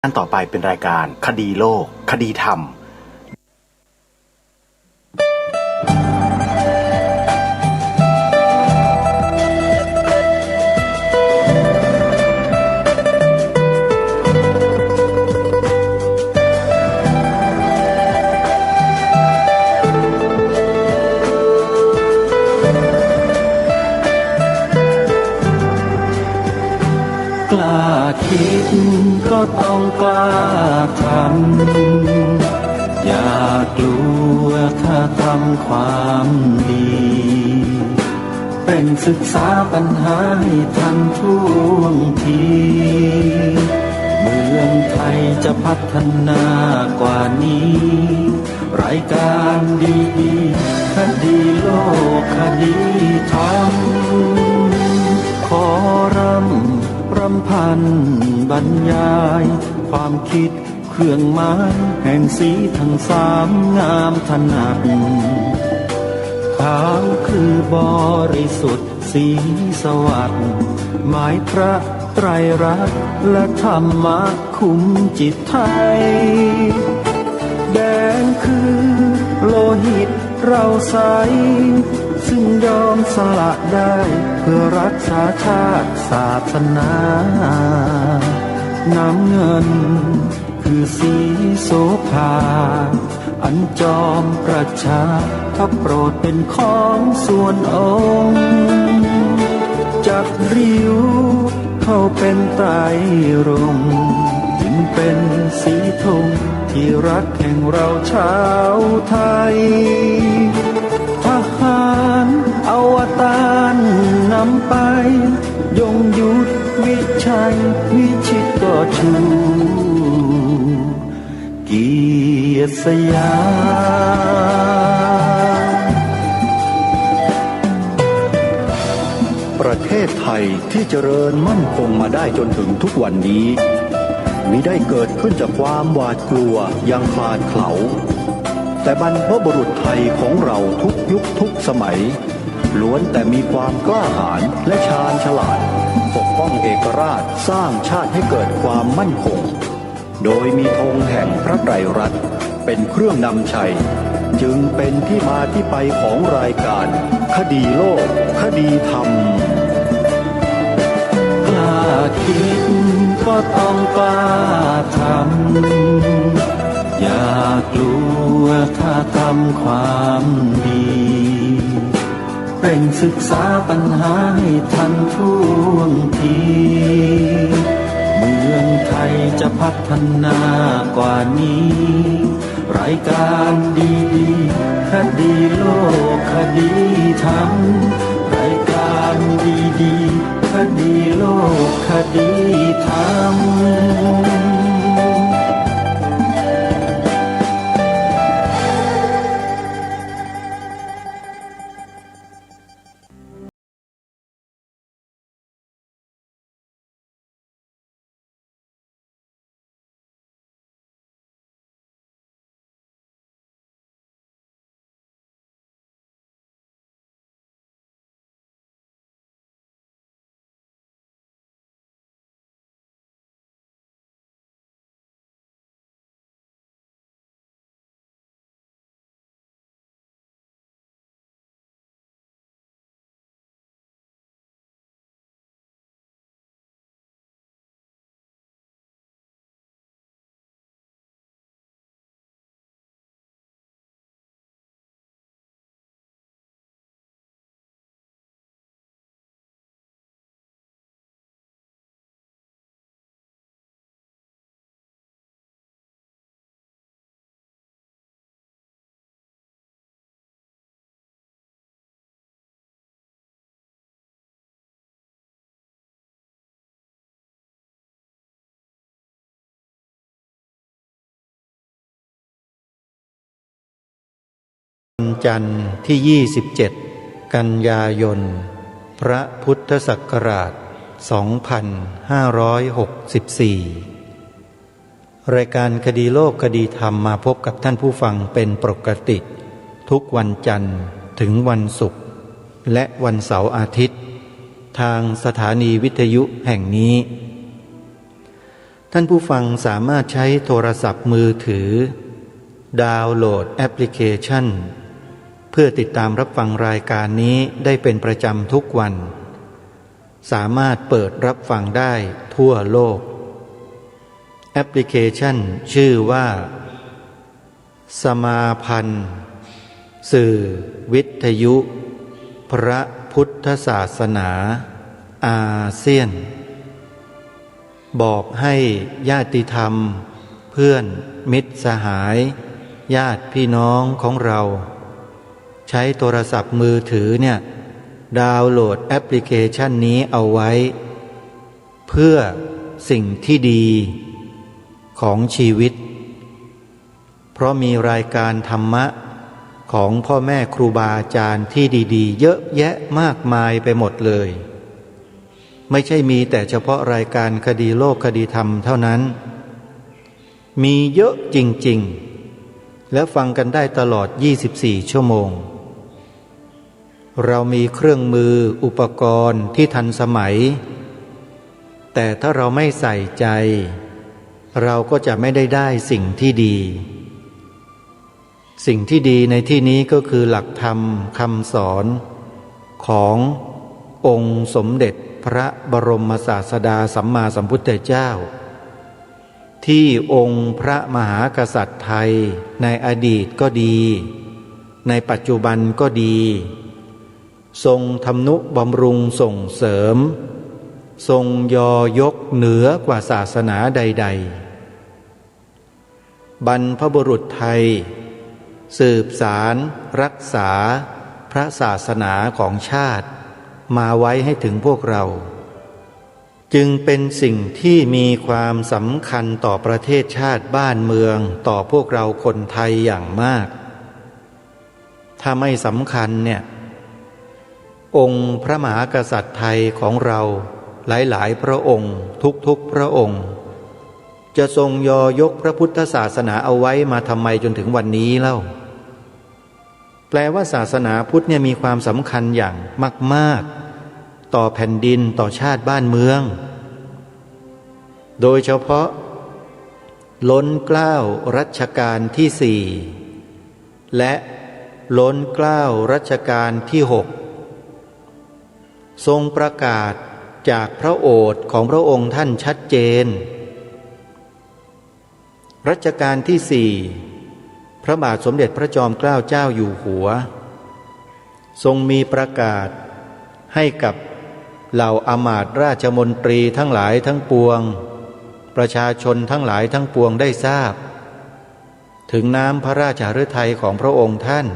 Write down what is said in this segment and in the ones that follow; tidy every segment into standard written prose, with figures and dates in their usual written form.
อันต่อไปเป็นรายการคดีโลกคดีธรรมกล้าคิดก็ต้องกล้าทำอย่ากลัวถ้าทำความดีเป็นศึกษาปัญหาให้ทันท่วงทีเมืองไทยจะพัฒนากว่านี้รายการดีๆคดีโลกคดีธรรมขอรำพันบรรยายความคิดเครื่องหมายแห่งสีทั้งสามงามถนัดขาวคือบริสุทธิ์สีสวัสดิ์หมายพระไตรรัตน์และธรรมะคุ้มจิตไทยแดงคือโลหิตเราใสซึ่งยอมสละได้เพื่อรักษาชาติศาสนาน้ำเงินคือสีโสภาอันจอมประชาถ้าโปรดเป็นของส่วนองค์จับริ้วเข้าเป็นไตรรงค์จึงเป็นสีธงที่รักแห่งเราชาวไทยทหารอวตารนำไปยงยุทธวิชัยวิชิตก็ชูเกียรติสยามประเทศไทยที่เจริญมั่นคงมาได้จนถึงทุกวันนี้มิได้เกิดขึ้นจากความหวาดกลัวอย่างคลาดเขลาแต่บรรพบุรุษไทยของเราทุกยุคทุกสมัยล้วนแต่มีความกล้าหาญและชาญฉลาดปกป้องเอกราชสร้างชาติให้เกิดความมั่นคงโดยมีธงแห่งพระไตรรัตน์เป็นเครื่องนำชัยจึงเป็นที่มาที่ไปของรายการคดีโลกคดีธรรมกล้าคิดก็ต้องกล้าทำอย่ากลัวถ้าทำความดีเป็นศึกษาปัญหาให้ทันท่วงทีเมืองไทยจะพัฒนากว่านี้รายการดีๆคดีโลกคดีธรรมรายการดีๆคดีโลกคดีธรรมวันจันทร์ที่ 27 กันยายน พระพุทธศักราช 2564 รายการคดีโลกคดีธรรมมาพบกับท่านผู้ฟังเป็นปกติทุกวันจันทร์ถึงวันศุกร์และวันเสาร์อาทิตย์ทางสถานีวิทยุแห่งนี้ ท่านผู้ฟังสามารถใช้โทรศัพท์มือถือดาวน์โหลดแอปพลิเคชันเพื่อติดตามรับฟังรายการนี้ได้เป็นประจำทุกวันสามารถเปิดรับฟังได้ทั่วโลกแอปพลิเคชันชื่อว่าสมาพันธ์สื่อวิทยุพระพุทธศาสนาอาเซียนบอกให้ญาติธรรมเพื่อนมิตรสหายญาติพี่น้องของเราใช้โทรศัพท์มือถือเนี่ยดาวน์โหลดแอปพลิเคชันนี้เอาไว้เพื่อสิ่งที่ดีของชีวิตเพราะมีรายการธรรมะของพ่อแม่ครูบาอาจารย์ที่ดีๆเยอะแยะมากมายไปหมดเลยไม่ใช่มีแต่เฉพาะรายการคดีโลกคดีธรรมเท่านั้นมีเยอะจริงๆและฟังกันได้ตลอด24ชั่วโมงเรามีเครื่องมืออุปกรณ์ที่ทันสมัยแต่ถ้าเราไม่ใส่ใจเราก็จะไม่ได้สิ่งที่ดีสิ่งที่ดีในที่นี้ก็คือหลักธรรมคำสอนขององค์สมเด็จพระบรมศาสดาสัมมาสัมพุทธเจ้าที่องค์พระมหากษัตริย์ไทยในอดีตก็ดีในปัจจุบันก็ดีทรงทำนุบำรุงส่งเสริมทรงยอยกเหนือกว่าศาสนาใดๆบรรพบุรุษไทยสืบสารรักษาพระศาสนาของชาติมาไว้ให้ถึงพวกเราจึงเป็นสิ่งที่มีความสำคัญต่อประเทศชาติบ้านเมืองต่อพวกเราคนไทยอย่างมากถ้าไม่สำคัญเนี่ยองค์พระมหากษัตริย์ไทยของเราหลายๆพระองค์ทุกๆพระองค์จะทรงยอยกพระพุทธศาสนาเอาไว้มาทำไมจนถึงวันนี้เล่าแปลว่าศาสนาพุทธเนี่ยมีความสำคัญอย่างมากๆต่อแผ่นดินต่อชาติบ้านเมืองโดยเฉพาะล้นเกล้ารัชกาลที่ 4และล้นเกล้ารัชกาลที่ 6ทรงประกาศจากพระโอษฐ์ของพระองค์ท่านชัดเจนรัชกาลที่ 4พระบาทสมเด็จพระจอมเกล้าเจ้าอยู่หัวทรงมีประกาศให้กับเหล่าอมาตย์ราชมนตรีทั้งหลายทั้งปวงประชาชนทั้งหลายทั้งปวงได้ทราบถึงน้ำพระราชฤทัยของพระองค์ท่าน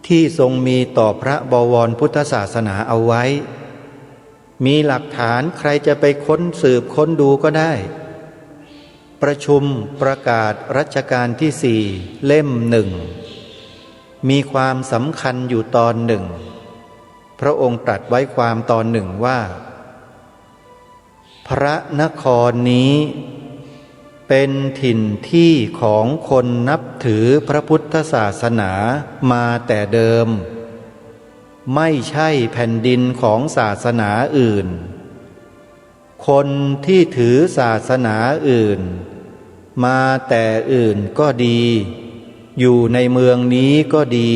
ที่ทรงมีต่อพระบวรพุทธศาสนาเอาไว้มีหลักฐานใครจะไปค้นสืบค้นดูก็ได้ประชุมประกาศรัชกาลที่ 4เล่ม 1มีความสำคัญอยู่ตอนหนึ่งพระองค์ตรัสไว้ความตอนหนึ่งว่าพระนครนี้เป็นถิ่นที่ของคนนับถือพระพุทธศาสนามาแต่เดิมไม่ใช่แผ่นดินของศาสนาอื่นคนที่ถือศาสนาอื่นมาแต่อื่นก็ดีอยู่ในเมืองนี้ก็ดี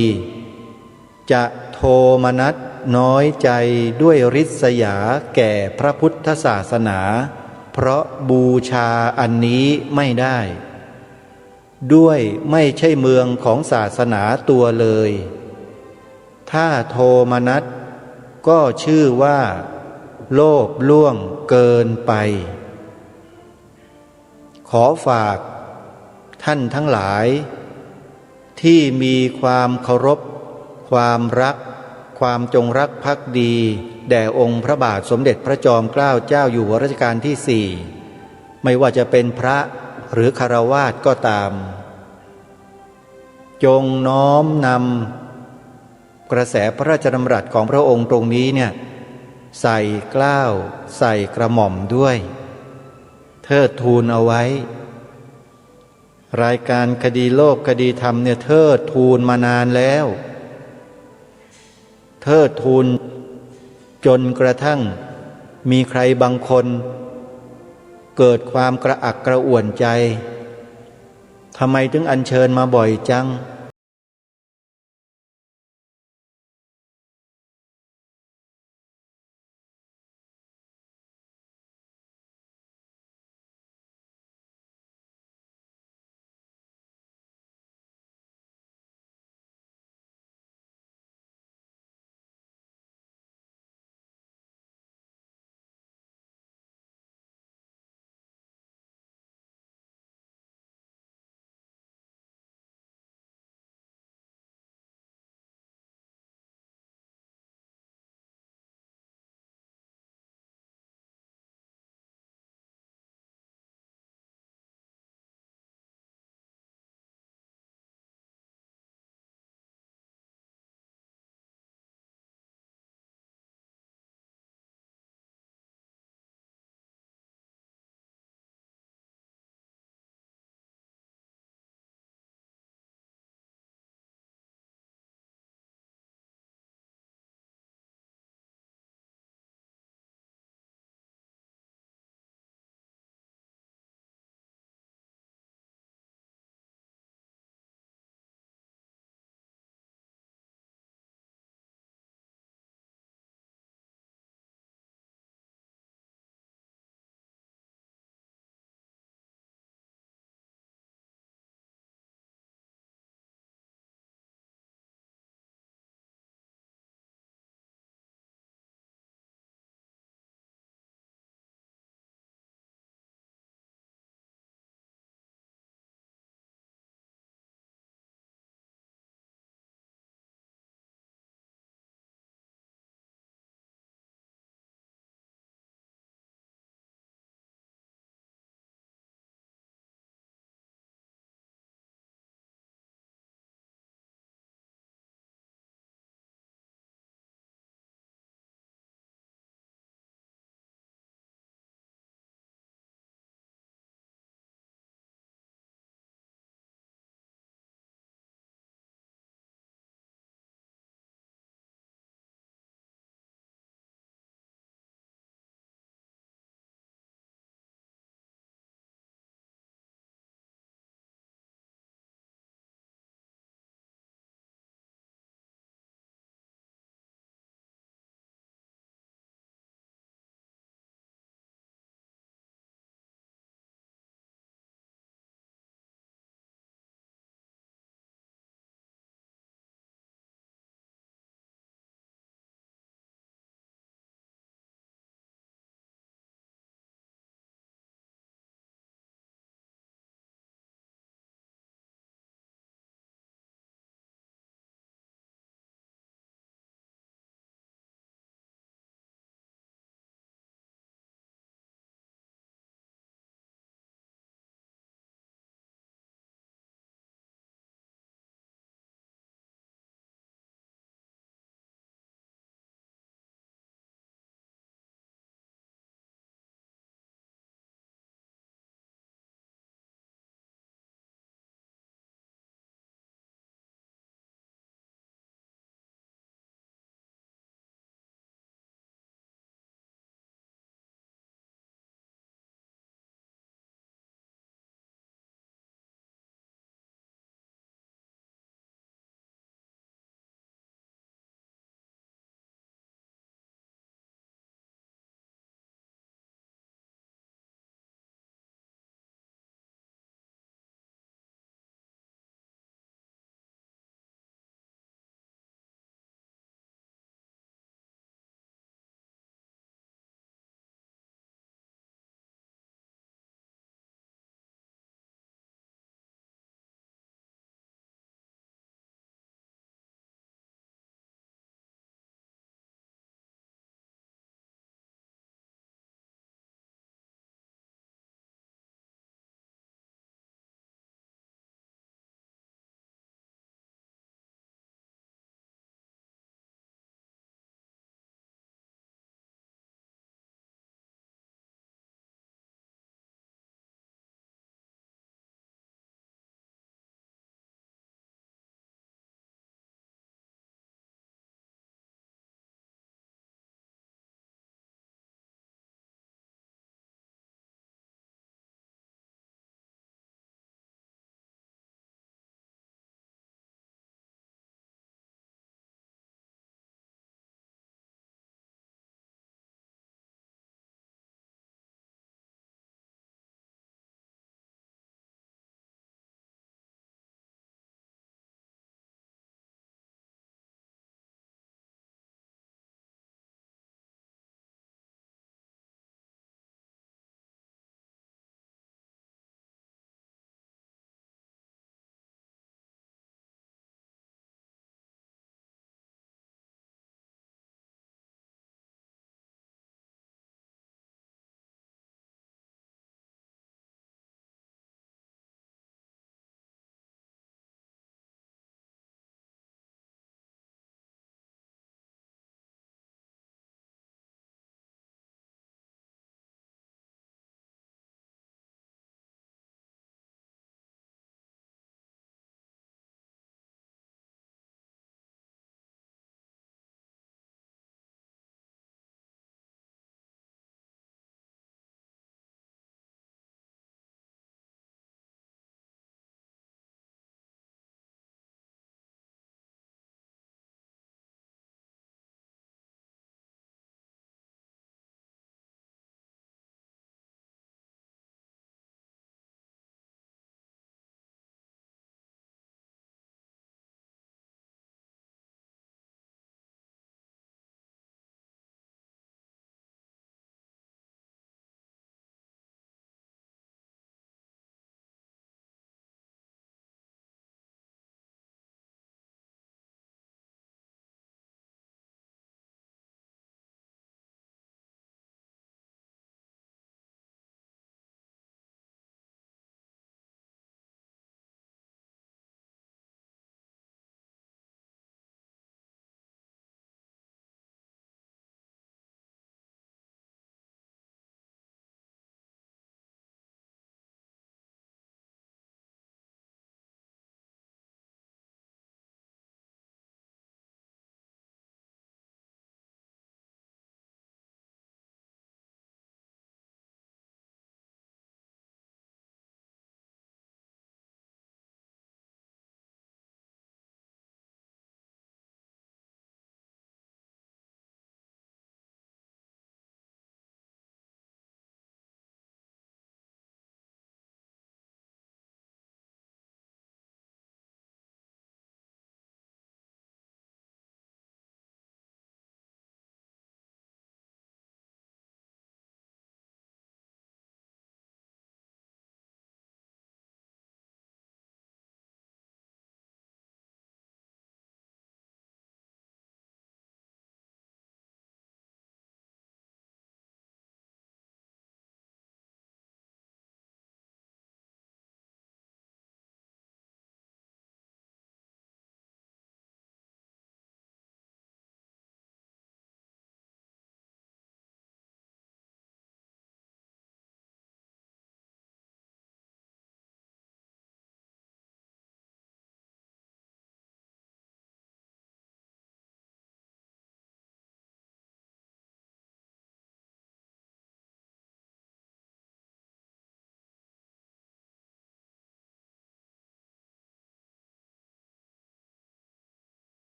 จะโทมนัสน้อยใจด้วยริษยาแก่พระพุทธศาสนาเพราะบูชาอันนี้ไม่ได้ด้วยไม่ใช่เมืองของศาสนาตัวเลยถ้าโทมนัสก็ชื่อว่าโลภล่วงเกินไปขอฝากท่านทั้งหลายที่มีความเคารพความรักความจงรักภักดีแด่องค์พระบาทสมเด็จพระจอมเกล้าเจ้าอยู่หัวรัชกาลที่ 4ไม่ว่าจะเป็นพระหรือฆราวาสก็ตามจงน้อมนำกระแสพระราชดำรัสของพระองค์ตรงนี้เนี่ยใส่เกล้าใส่กระหม่อมด้วยเทิดทูนเอาไว้รายการคดีโลกคดีธรรมเนี่ยเทิดทูนมานานแล้วเทิดทูนจนกระทั่งมีใครบางคน เกิดความกระอักกระอ่วนใจทำไมถึงอัญเชิญมาบ่อยจัง